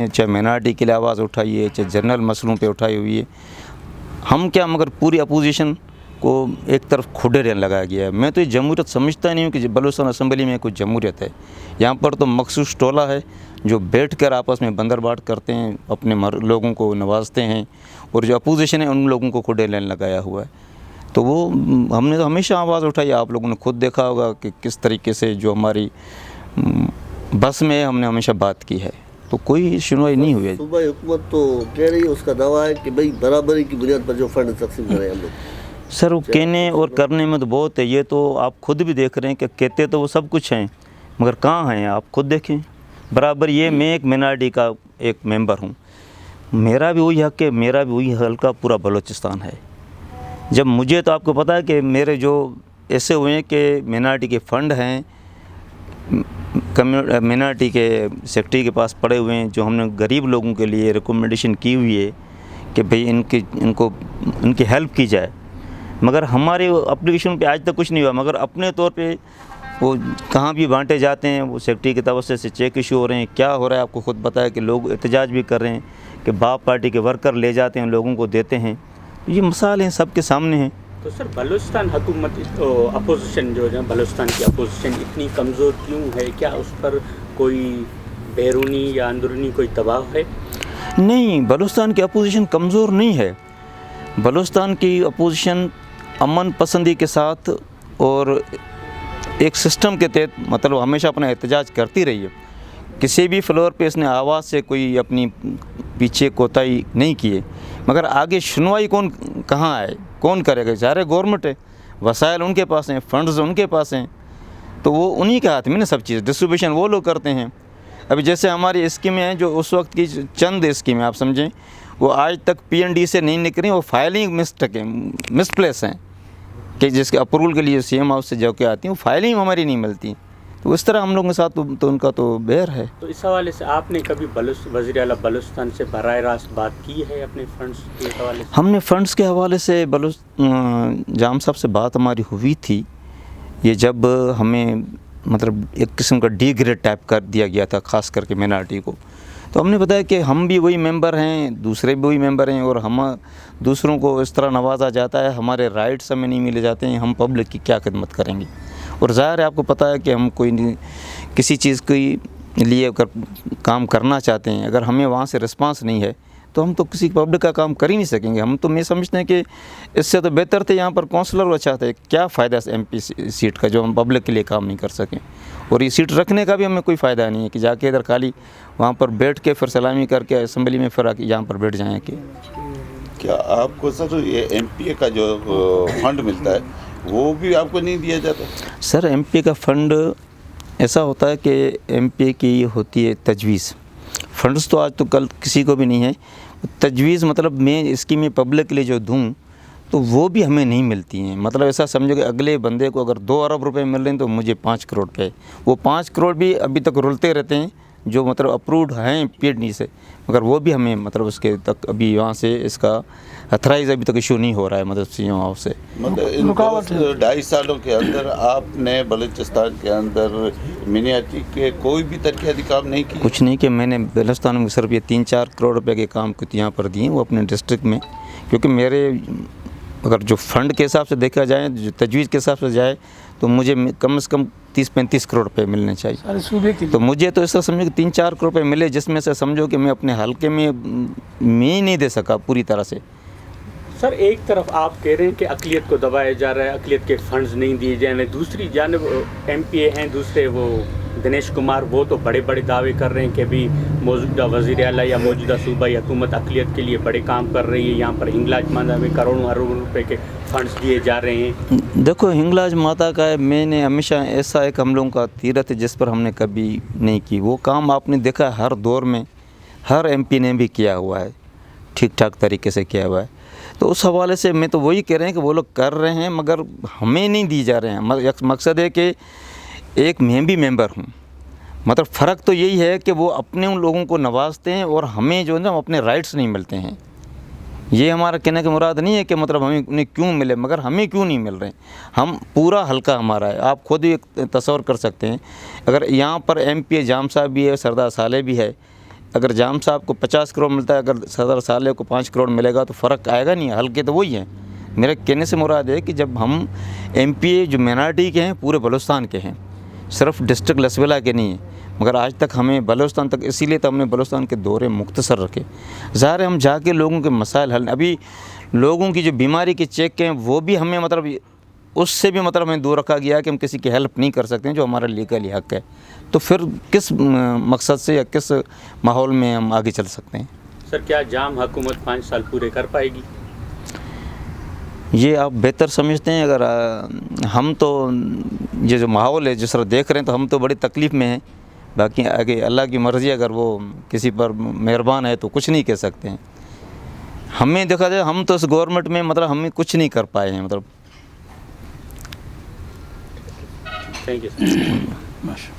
चाहे माइनॉरिटी के लिए आवाज़ उठाइए, चाहे जनरल मसलों पे उठाई हुई है। हम क्या, मगर पूरी अपोजिशन को एक तरफ खुडेरियाँ लगाया गया है। मैं तो ये जमहूरियत समझता नहीं हूँ कि बलूचिस्तान असम्बली में कोई जमहूरियत है। यहाँ पर तो मखसूस टोला है जो बैठकर आपस में बंदरबाट करते हैं, अपने लोगों को नवाजते हैं, और जो अपोजिशन है उन लोगों को खुडेरियाँ लगाया हुआ है। तो वो हमने तो हमेशा आवाज़ उठाई। आप लोगों ने खुद देखा होगा कि किस तरीके से जो हमारी बस में हमने हमेशा बात की है, तो कोई सुनवाई नहीं हुई है। सूबाई हुकूमत तो कह रही है, उसका दावा है कि भाई बराबरी की बुनियाद पर जो फंड तकसीम करें हम लोग। सर वो कहने और करने में तो बहुत है। ये तो आप खुद भी देख रहे हैं कि कहते तो वो सब कुछ हैं, मगर कहाँ हैं आप खुद देखें। बराबर ये मैं एक मिनार्टी का एक मेंबर हूँ, मेरा भी वही हक है, मेरा भी वही हल्का पूरा बलूचिस्तान है। जब मुझे तो आपको पता है कि मेरे जो ऐसे हुए हैं कि मिनार्टी के फ़ंड हैं, मिनार्टी के सेक्रेटरी के पास पड़े हुए हैं, जो हमने गरीब लोगों के लिए रिकमेंडेशन की हुई है कि भाई इनकी हेल्प की जाए, मगर हमारे एप्लीकेशन पे आज तक कुछ नहीं हुआ। मगर अपने तौर पे वो कहाँ भी बांटे जाते हैं, वो सेक्रेटरी की तवज्जो से चेक इशू हो रहे हैं। क्या हो रहा है आपको खुद पता है कि लोग एहतजाज भी कर रहे हैं कि बाप पार्टी के वर्कर ले जाते हैं, लोगों को देते हैं। ये मिसाल हैं, सबके सामने हैं। तो सर बलूचिस्तान हुकूमत अपोजिशन जो है, बलूचिस्तान की अपोजिशन इतनी कमज़ोर क्यों है? क्या उस पर कोई बैरूनी या अंदरूनी कोई दबाव है? नहीं, बलूचिस्तान की अपोजिशन कमज़ोर नहीं है। बलूचिस्तान की अपोजिशन अमन पसंदी के साथ और एक सिस्टम के तहत मतलब हमेशा अपना एहतजाज करती रही है। किसी भी फ्लोर पे इसने आवाज़ से कोई अपनी पीछे कोताही नहीं की है। मगर आगे सुनवाई कहाँ है, कौन करेगा? सारे गवर्नमेंट है, वसाइल उनके पास हैं, फंड्स उनके पास हैं, तो वो उन्हीं के हाथ में ना सब चीज़, डिस्ट्रीब्यूशन वो लोग करते हैं। अभी जैसे हमारी स्कीमें हैं, जो उस वक्त की चंद स्कीमें आप समझें, वो आज तक PND से नहीं निकली, वो फाइलिंग मिसप्लेस हैं कि जिसके अप्रूवल के लिए CM हाउस से जो के आती हैं, वो फाइलिंग हमारी नहीं मिलती। तो इस तरह हम लोगों के साथ तो उनका तो बैर है। तो इस हवाले से आपने कभी वज़ीर आला बलूचिस्तान से बराह रास्त बात की है अपने फंड्स के हवाले से? हमने फ़ंड्स के हवाले से जाम साहब से बात हमारी हुई थी। ये जब हमें मतलब एक किस्म का D ग्रेड टाइप कर दिया गया था, ख़ास करके मिनार्टी को, तो हमने बताया कि हम भी वही मेंबर हैं, दूसरे भी वही मेंबर हैं, और हम दूसरों को इस तरह नवाजा जाता है, हमारे राइट्स हमें नहीं मिले जाते हैं, हम पब्लिक की क्या खिदमत करेंगे। और ज़ाहिर है आपको पता है कि हम कोई किसी चीज़ के लिए अगर काम करना चाहते हैं, अगर हमें वहाँ से रिस्पांस नहीं है, तो हम तो किसी पब्लिक का काम कर ही नहीं सकेंगे। हम तो मैं समझते हैं कि इससे तो बेहतर थे यहाँ पर काउंसलर अच्छा थे। क्या फ़ायदा MP सीट का जो हम पब्लिक के लिए काम नहीं कर सकें, और ये सीट रखने का भी हमें कोई फ़ायदा नहीं है कि जाके इधर खाली वहाँ पर बैठ के फिर सलामी करके असम्बली में फिर आके यहाँ पर बैठ जाएँ कि। क्या आपको सर ये MPA का जो फंड मिलता है वो भी आपको नहीं दिया जाता? सर MPA का फ़ंड ऐसा होता है कि MPA की होती है तजवीज़। फ़ंड्स तो आज तो कल किसी को भी नहीं है। तजवीज़ मतलब मैं इसकी मैं पब्लिक के लिए जो दूँ तो वो भी हमें नहीं मिलती हैं। मतलब ऐसा समझो कि अगले बंदे को अगर 2 अरब रुपए मिल रहे हैं तो मुझे 5 करोड़ पे, वो 5 करोड़ भी अभी तक रुलते रहते हैं, जो मतलब अप्रूव्ड हैं PND से, मगर वो भी हमें मतलब उसके तक अभी वहाँ से इसका अथराइज अभी तक इशू नहीं हो रहा है, मतलब CM हाउस से। मतलब इन 2.5 सालों के अंदर आपने बलूचिस्तान के अंदर मिनार्टी के कोई भी तरह के काम नहीं किए? कुछ नहीं कि मैंने बलूचिस्तान में सिर्फ ये 3-4 करोड़ रुपए के काम कुछ यहाँ पर दिए, वो अपने डिस्ट्रिक्ट में, क्योंकि मेरे अगर जो फ़ंड के हिसाब से देखा जाए, जो तजवीज़ के हिसाब से जाए, तो मुझे कम से कम 30-35 करोड़ रुपए मिलने चाहिए। तो मुझे तो ऐसा समझो कि 3-4 करोड़ रुपए मिले, जिसमें से समझो कि मैं अपने हल्के में ही नहीं दे सका पूरी तरह से। सर एक तरफ आप कह रहे हैं कि अक़लियत को दबाया जा रहा है, अक़लियत के फंड्स नहीं दिए जा रहे, दूसरी जानिब MPA हैं दूसरे वो दिनेश कुमार, वो तो बड़े बड़े दावे कर रहे हैं कि भी मौजूदा वज़ीर आला या मौजूदा सूबाई हुकूमत अक़लियत के लिए बड़े काम कर रही है। यहाँ पर हिंगलाज माता में करोड़ों अरबों रुपए के फंड्स दिए जा रहे हैं। देखो हिंगलाज माता का मैंने हमेशा ऐसा एक हम लोगों का तीरथ है जिस पर हमने कभी नहीं की। वो काम आपने देखा हर दौर में हर MP ने भी किया हुआ है, ठीक ठाक तरीके से किया हुआ है। तो उस हवाले से मैं तो वही कह रहे हैं कि वो लोग कर रहे हैं, मगर हमें नहीं दी जा रहे हैं। मकसद है कि एक मैं भी मेंबर हूँ, मतलब फ़र्क तो यही है कि वो अपने उन लोगों को नवाजते हैं और हमें जो है ना अपने राइट्स नहीं मिलते हैं। ये हमारा कहने की मुराद नहीं है कि मतलब हमें उन्हें क्यों मिले, मगर हमें क्यों नहीं मिल रहे। हम पूरा हल्का हमारा है, आप खुद ही तस्वर कर सकते हैं। अगर यहाँ पर MPA जाम साहब भी है, सरदार साले भी है, अगर जाम साहब को 50 करोड़ मिलता है, अगर सदर साले को 5 करोड़ मिलेगा तो फ़र्क आएगा नहीं, हल्के तो वही हैं। मेरे कहने से मुराद है कि जब हम एमपीए जो माइनॉरिटी के हैं पूरे बलूचिस्तान के हैं, सिर्फ डिस्ट्रिक्ट लसबेला के नहीं हैं, मगर आज तक हमें बलूचिस्तान तक, इसीलिए तो हमने बलूचिस्तान के दौरे मुख्तसर रखे। ज़ाहिर है हम जाके लोगों के मसाइल हल, अभी लोगों की जो बीमारी के चेक हैं वो भी हमें मतलब उससे भी मतलब हमें दूर रखा गया है कि हम किसी की हेल्प नहीं कर सकते हैं जो हमारा लीगली हक़ है। तो फिर किस मकसद से या किस माहौल में हम आगे चल सकते हैं? सर क्या जाम हुकूमत 5 साल पूरे कर पाएगी? ये आप बेहतर समझते हैं। अगर हम तो ये जो माहौल है जिस तरह देख रहे हैं तो हम तो बड़ी तकलीफ़ में हैं। बाकी आगे अल्लाह की मर्ज़ी, अगर वो किसी पर मेहरबान है तो कुछ नहीं कह सकते हैं। हमें देखा जाए हम तो इस गवर्नमेंट में मतलब हमें कुछ नहीं कर पाए हैं मतलब। Thank you sir.